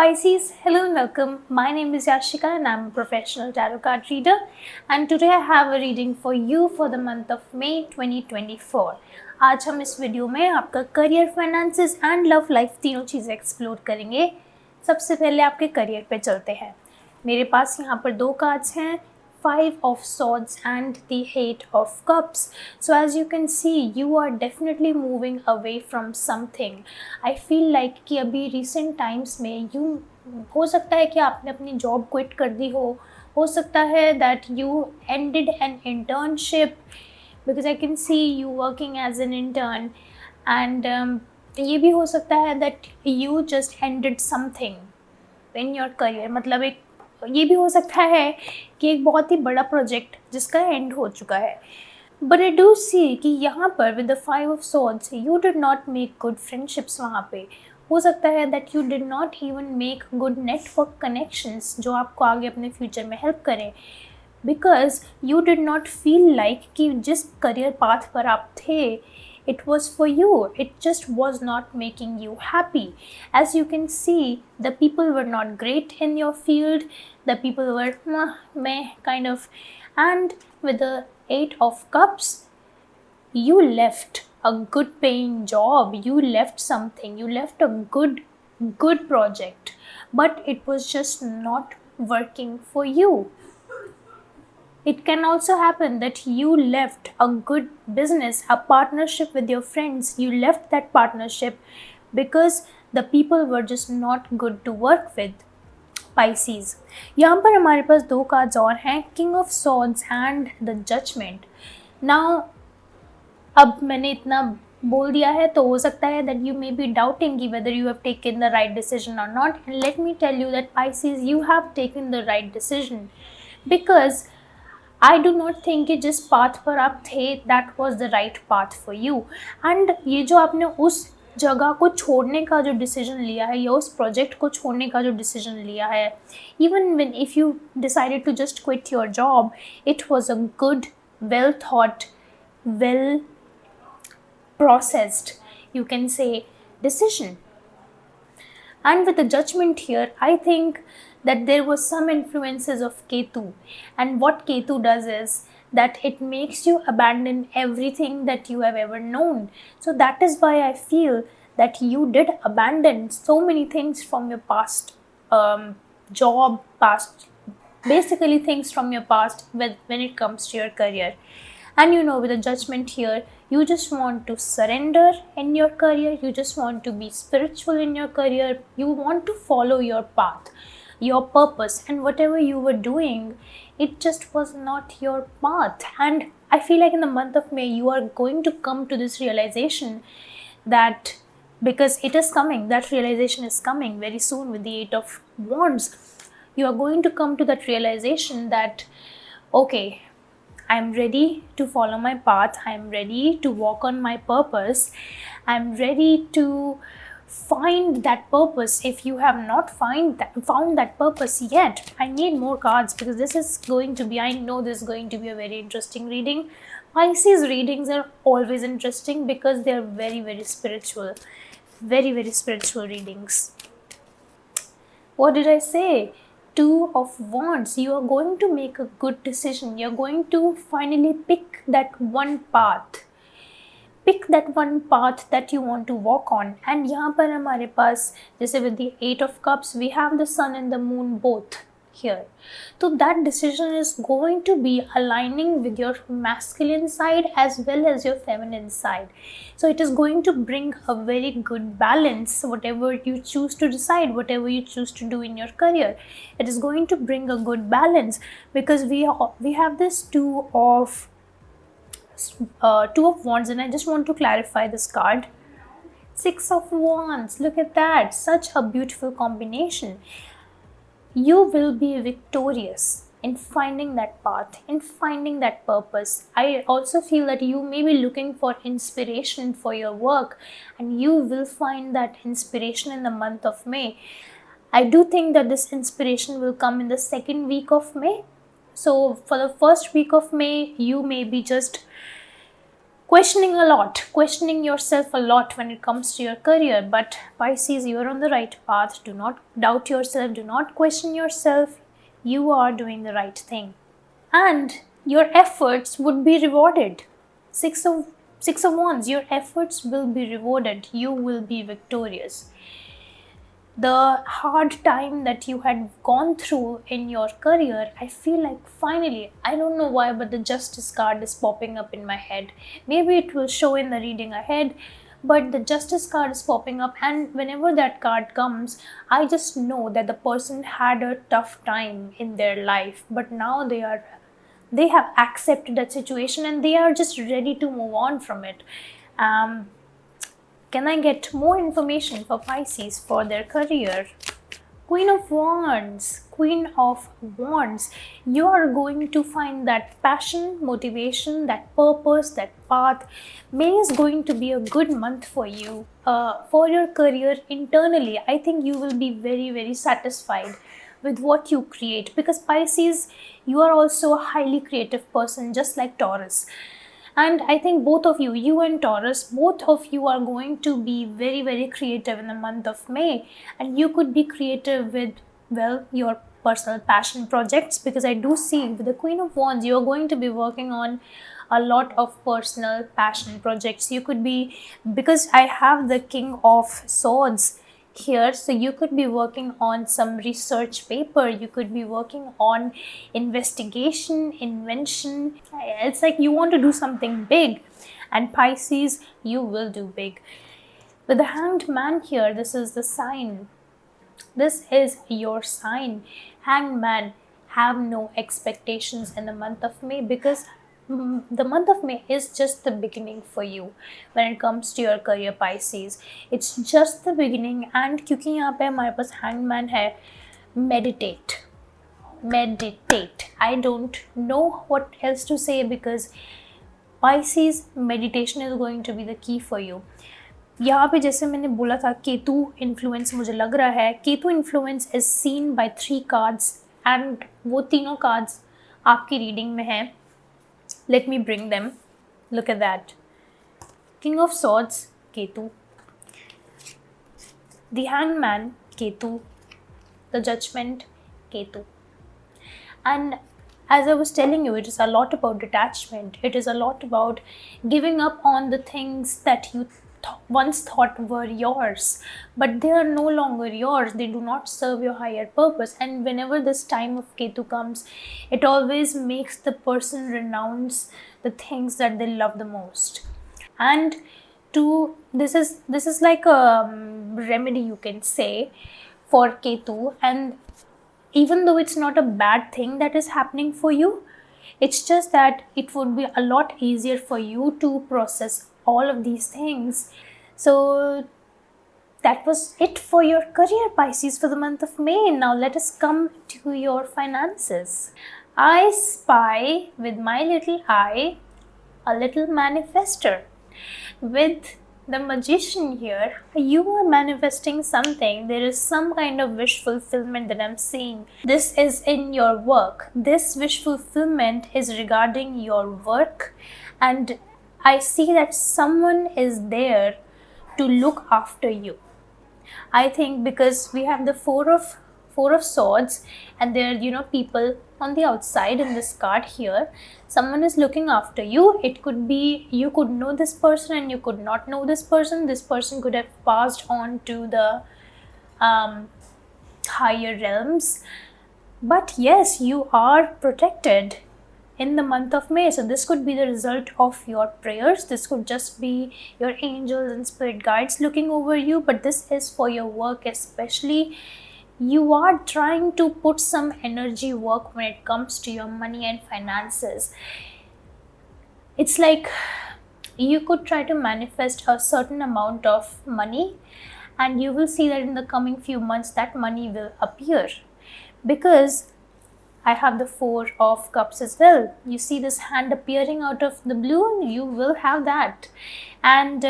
Pisces, hello and welcome. My name is Yashika and I'm a professional tarot card reader. And today I have a reading for you for the month of May 2024. आज हम इस video में आपका career, finances and love life तीनों चीज़ें explore करेंगे। सबसे पहले आपके करियर पे चलते हैं। मेरे पास यहाँ पर दो कार्ड्स हैं, 5 of Swords and the 8 of Cups. So as you can see, you are definitely moving away from something. I feel like कि अभी recent times में हो सकता है कि आपने अपनी जॉब क्विट कर दी हो सकता है that you ended an internship because I can see you working as an intern and ये भी हो सकता है that you just ended something in your career. मतलब ये भी हो सकता है कि एक बहुत ही बड़ा प्रोजेक्ट जिसका एंड हो चुका है. बट आई डू सी कि यहाँ पर with the 5 of Swords you did not make good friendships. वहाँ पे हो सकता है that you did not even make good network connections जो आपको आगे अपने फ्यूचर में हेल्प करें, because you did not feel like कि जिस करियर पाथ पर आप थे it was for you, it just was not making you happy. As you can see, the people were not great in your field, the people were meh kind of, and with the 8 of Cups you left a good paying job, you left something, you left a good project, but it was just not working for you. It can also happen that you left a good business, a partnership with your friends. You left that partnership because the people were just not good to work with. Pisces. यहाँ पर हमारे पास दो cards और हैं, King of Swords and the Judgment. Now, अब मैंने इतना बोल दिया है तो हो सकता है that you may be doubting कि whether you have taken the right decision or not. And let me tell you that Pisces, you have taken the right decision because I do not think कि जिस path पर आप थे that was the right path for you. And ये जो आपने उस जगह को छोड़ने का जो डिसीजन लिया है या उस प्रोजेक्ट को छोड़ने का जो डिसीजन लिया है, even when if you decided to just quit your job, it was a good, well thought, well processed, you can say, decision. And with the Judgment here, I think that there was some influences of Ketu, and what Ketu does is that it makes you abandon everything that you have ever known. So that is why I feel that you did abandon so many things from your past job, past, basically things from your past when it comes to your career. And with the Judgment here, you just want to surrender in your career, you just want to be spiritual in your career, you want to follow your path, your purpose, and whatever you were doing, it just was not your path. And I feel like in the month of May, you are going to come to this realization that, because it is coming, that realization is coming very soon with the 8 of Wands. You are going to come to that realization that, okay, I'm ready to follow my path, I'm ready to walk on my purpose, I'm ready to find that purpose. If you have not found that purpose yet, I need more cards because this is going to be, I know this is going to be a very interesting reading. Pisces readings are always interesting because they are very spiritual, very spiritual readings. What did I say? 2 of Wands. You are going to make a good decision. You're going to finally pick that one path. Pick that one path that you want to walk on. And यहाँ पर हमारे पास, जैसे with the 8 of Cups, we have the Sun and the Moon both here. So that decision is going to be aligning with your masculine side as well as your feminine side. So it is going to bring a very good balance. Whatever you choose to decide, whatever you choose to do in your career, it is going to bring a good balance because we have this two of Wands, and I just want to clarify this card. 6 of Wands. Look at that, such a beautiful combination. You will be victorious in finding that path, in finding that purpose. I also feel that you may be looking for inspiration for your work, and you will find that inspiration in the month of May. I do think that this inspiration will come in the second week of May. So for the first week of May, you may be just questioning a lot, questioning yourself a lot when it comes to your career. But Pisces, you are on the right path. Do not doubt yourself, do not question yourself. You are doing the right thing, and your efforts would be rewarded. Six of Wands, your efforts will be rewarded. You will be victorious. The hard time that you had gone through in your career, I feel like finally, I don't know why, but the Justice card is popping up in my head. Maybe it will show in the reading ahead, but the Justice card is popping up, and whenever that card comes, I just know that the person had a tough time in their life, but now they have accepted that situation and they are just ready to move on from it. Can I get more information for Pisces for their career? Queen of Wands, Queen of Wands, you are going to find that passion, motivation, that purpose, that path. May is going to be a good month for you. For your career internally, I think you will be very, very satisfied with what you create, because Pisces, you are also a highly creative person, just like Taurus. And I think both of you and Taurus, both of you are going to be very, very creative in the month of May. And you could be creative with, well, your personal passion projects, because I do see with the Queen of Wands, you're going to be working on a lot of personal passion projects. You could be, because I have the King of Swords here, so you could be working on some research paper, you could be working on investigation, invention. It's like you want to do something big, and Pisces, you will do big. With the Hanged Man here, this is the sign, this is your sign. Hanged Man, have no expectations in the month of May, because the month of May is just the beginning for you when it comes to your career, Pisces. It's just the beginning. And क्योंकि यहाँ पे हमारे पास Hanged Man है, meditate. I don't know what else to say, because Pisces, meditation is going to be the key for you. यहाँ पे जैसे मैंने बोला था, केतु इन्फ्लुएंस मुझे लग रहा है. Ketu influence is seen by 3 cards, and वो तीनों कार्ड्स आपकी रीडिंग में हैं. Let me bring them. Look at that. King of Swords, Ketu. The Hanged Man, Ketu. The Judgment, Ketu. And as I was telling you, it is a lot about detachment. It is a lot about giving up on the things that you once thought were yours, but they are no longer yours. They do not serve your higher purpose. And whenever this time of Ketu comes, it always makes the person renounce the things that they love the most. And this is like a remedy, you can say, for Ketu. And even though it's not a bad thing that is happening for you, it's just that it would be a lot easier for you to process all of these things. So that was it for your career, Pisces, for the month of May. Now let us come to your finances. I spy with my little eye a little manifester. With the Magician here, you are manifesting something. There is some kind of wish fulfillment that I'm seeing. This is in your work. This wish fulfillment is regarding your work, and I see that someone is there to look after you. I think because we have the four of swords, and there are people on the outside in this card here. Someone is looking after you. It could be you could know this person and you could not know this person. This person could have passed on to the higher realms, but yes, you are protected in the month of May. So this could be the result of your prayers. This could just be your angels and spirit guides looking over you, but this is for your work especially. You are trying to put some energy work when it comes to your money and finances. It's like you could try to manifest a certain amount of money, and you will see that in the coming few months that money will appear, because I have the 4 of Cups as well. You see this hand appearing out of the blue, you will have that. And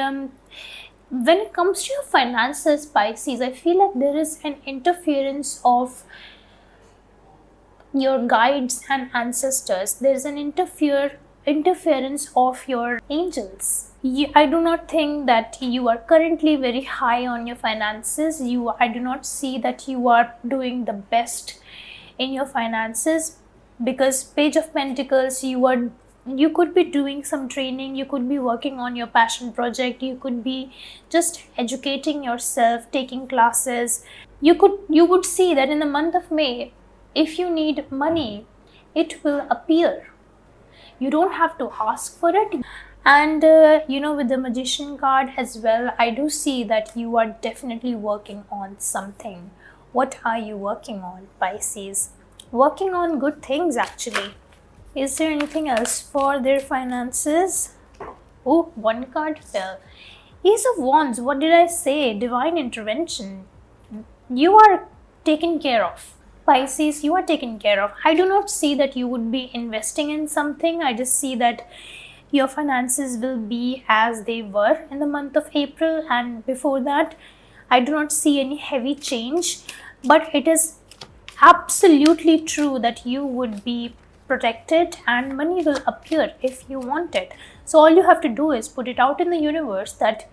when it comes to your finances, Pisces, I feel like there is an interference of your guides and ancestors. There is an interference of your angels. I do not think that you are currently very high on your finances. I do not see that you are doing the best in your finances, because Page of Pentacles, you could be doing some training, you could be working on your passion project, you could be just educating yourself, taking classes. You would see that in the month of May, if you need money, it will appear. You don't have to ask for it. And with the Magician card as well, I do see that you are definitely working on something. What are you working on, Pisces? Working on good things, actually. Is there anything else for their finances? Oh, one card fell. Ace of Wands, what did I say? Divine intervention. You are taken care of. Pisces, you are taken care of. I do not see that you would be investing in something. I just see that your finances will be as they were in the month of April, and before that, I do not see any heavy change. But it is absolutely true that you would be protected and money will appear if you want it. So all you have to do is put it out in the universe that,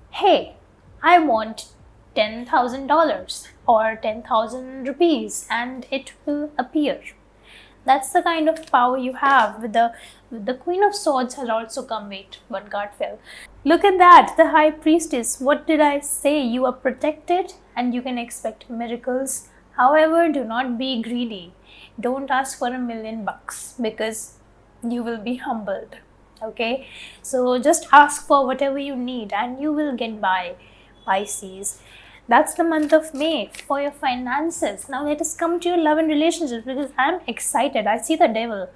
hey, I want $10,000 or 10,000 rupees, and it will appear. That's the kind of power you have. With the Queen of Swords has also come. Wait, one card fell. Look at that, the High Priestess. What did I say? You are protected and you can expect miracles. However, do not be greedy. Don't ask for $1 million because you will be humbled. Okay, so just ask for whatever you need and you will get by, Pisces. That's the month of May for your finances. Now let us come to your love and relationships, because I'm excited. I see the devil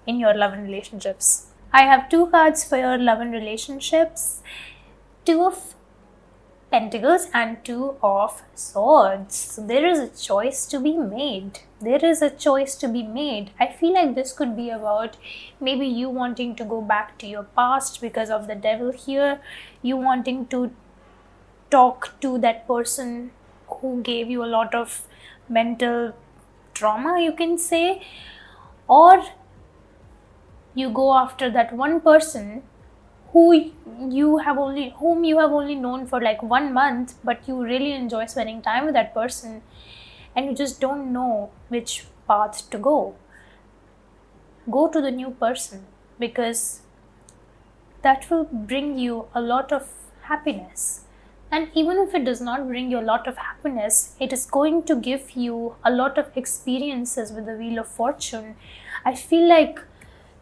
in your love and relationships. I have two cards for your love and relationships. Two of Pentacles and Two of Swords. So there is a choice to be made. There is a choice to be made. I feel like this could be about maybe you wanting to go back to your past because of the devil here. You wanting to talk to that person who gave you a lot of mental trauma, you can say, or you go after that one person whom you have only known for like 1 month, but you really enjoy spending time with that person and you just don't know which path to go. Go to the new person, because that will bring you a lot of happiness. And even if it does not bring you a lot of happiness, it is going to give you a lot of experiences with the Wheel of Fortune. I feel like,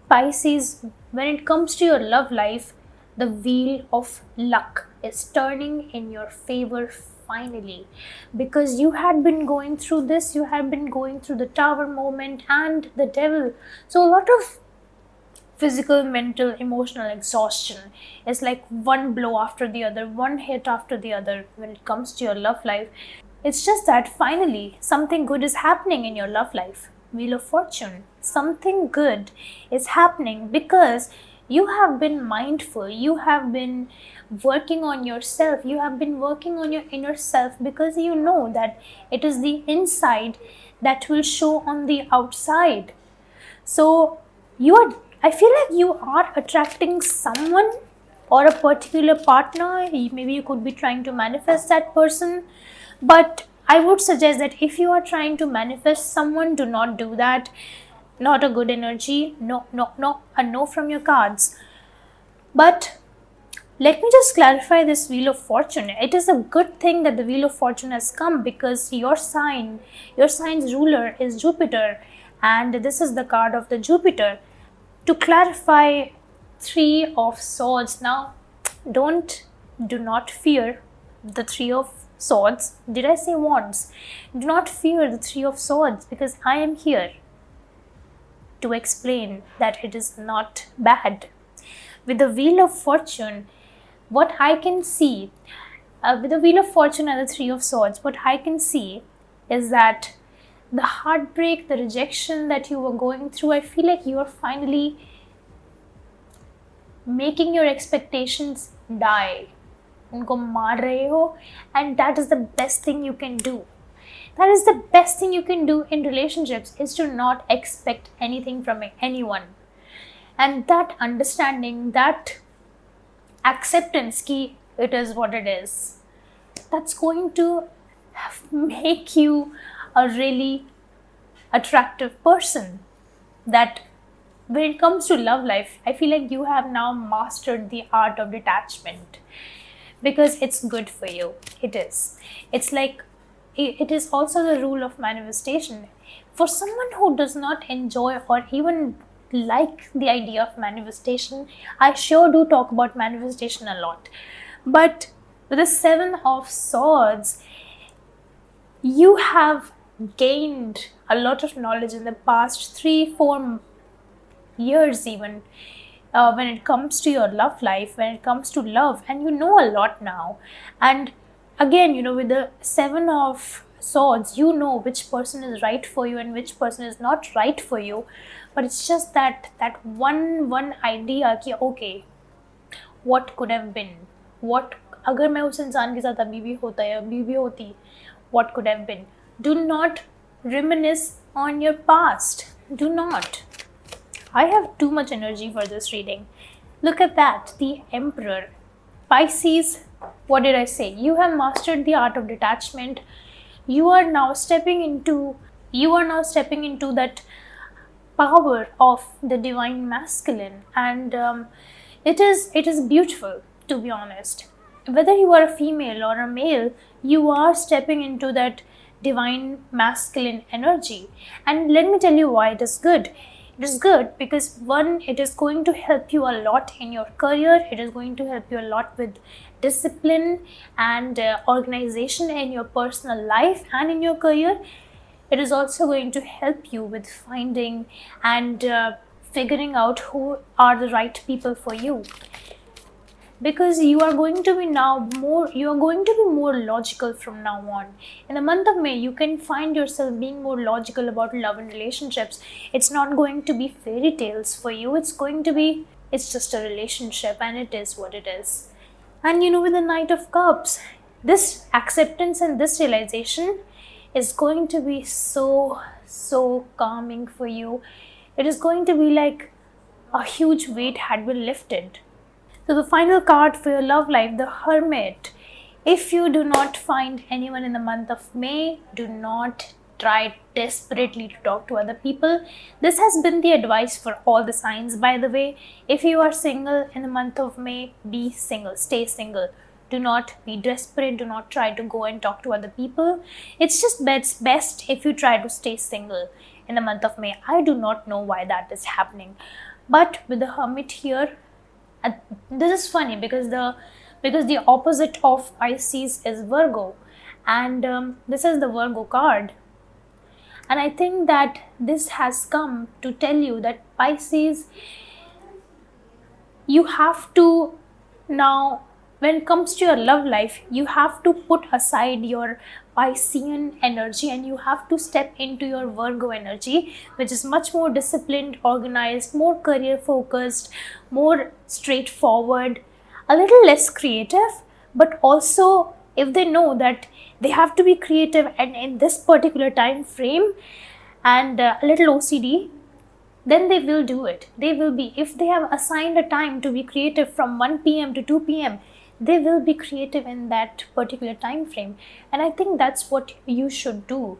Pisces, when it comes to your love life, the wheel of luck is turning in your favor finally, because you had been going through this, you had been going through the Tower moment and the devil. So a lot of physical, mental, emotional exhaustion is like one blow after the other, one hit after the other when it comes to your love life. It's just that finally something good is happening in your love life. Wheel of Fortune, something good is happening because you have been mindful, you have been working on yourself, you have been working on your inner self, because you know that it is the inside that will show on the outside. So I feel like you are attracting someone or a particular partner. Maybe you could be trying to manifest that person, but I would suggest that if you are trying to manifest someone, do not do that. Not a good energy. No, a no from your cards. But let me just clarify this Wheel of Fortune. It is a good thing that the Wheel of Fortune has come, because your sign's ruler is Jupiter, and this is the card of the Jupiter. To clarify, Three of Swords. Now, do not fear the Three of Swords. Did I say Wands? Do not fear the Three of Swords, because I am here to explain that it is not bad. With the Wheel of Fortune, what I can see, with the Wheel of Fortune and the Three of Swords, what I can see is that the heartbreak, the rejection that you were going through, I feel like you are finally making your expectations die. उनको मार रहे हो, and that is the best thing you can do. That is the best thing you can do in relationships, is to not expect anything from anyone. and that understanding, that acceptance ki it is what it is, that's going to make you a really attractive person. That when it comes to love life, I feel like you have now mastered the art of detachment, because it's good for you. It is. It's like it is also the rule of manifestation. For someone who does not enjoy or even like the idea of manifestation, I sure do talk about manifestation a lot. But with the Seven of Swords, you have gained a lot of knowledge in the past 3-4 years, even when it comes to your love life, when it comes to love, and you know a lot now. And again, with the Seven of Swords, you know which person is right for you and which person is not right for you. But it's just that one idea कि okay, what could have been, what अगर मैं उस इंसान के साथ अभी भी होता या अभी भी होती, what could have been. Do not reminisce on your past. Do not. I have too much energy for this reading. Look at that, the Emperor. Pisces, what did I say? You have mastered the art of detachment. You are now stepping into that power of the divine masculine, and it is beautiful, to be honest. Whether you are a female or a male, you are stepping into that divine masculine energy. And let me tell you why it is good. It is good because, one, it is going to help you a lot in your career. It is going to help you a lot with discipline and organization in your personal life and in your career. It is also going to help you with finding and figuring out who are the right people for you. Because you are going to be more logical from now on. In the month of May, you can find yourself being more logical about love and relationships. It's not going to be fairy tales for you. It's just a relationship, and it is what it is. And with the Knight of Cups, this acceptance and this realization is going to be so calming for you. It is going to be like a huge weight had been lifted. So the final card for your love life, the Hermit. If you do not find anyone in the month of May, do not try desperately to talk to other people. This has been the advice for all the signs, by the way. If you are single in the month of May, be single, stay single. Do not be desperate. Do not try to go and talk to other people. It's just best if you try to stay single in the month of May. I do not know why that is happening. But with the Hermit here, this is funny because the opposite of Pisces is Virgo, and this is the Virgo card. And I think that this has come to tell you that Pisces, you have to now, when it comes to your love life, you have to put aside your Piscean energy and you have to step into your Virgo energy, which is much more disciplined, organized, more career focused, more straightforward, a little less creative, but also if they know that they have to be creative and in this particular time frame, and a little OCD, then they will do it. They will be, if they have assigned a time to be creative from 1 p.m. to 2 p.m., they will be creative in that particular time frame. And I think that's what you should do.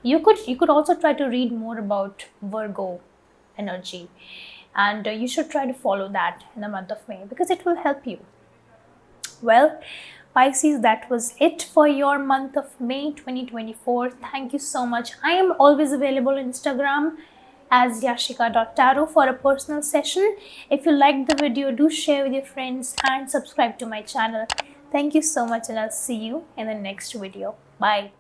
You could also try to read more about Virgo energy, and you should try to follow that in the month of May because it will help you. Well, Pisces, that was it for your month of May 2024. Thank you so much. I am always available on Instagram as yashika.tarot for a personal session. If you liked the video, do share with your friends and subscribe to my channel. Thank you so much, and I'll see you in the next video. Bye.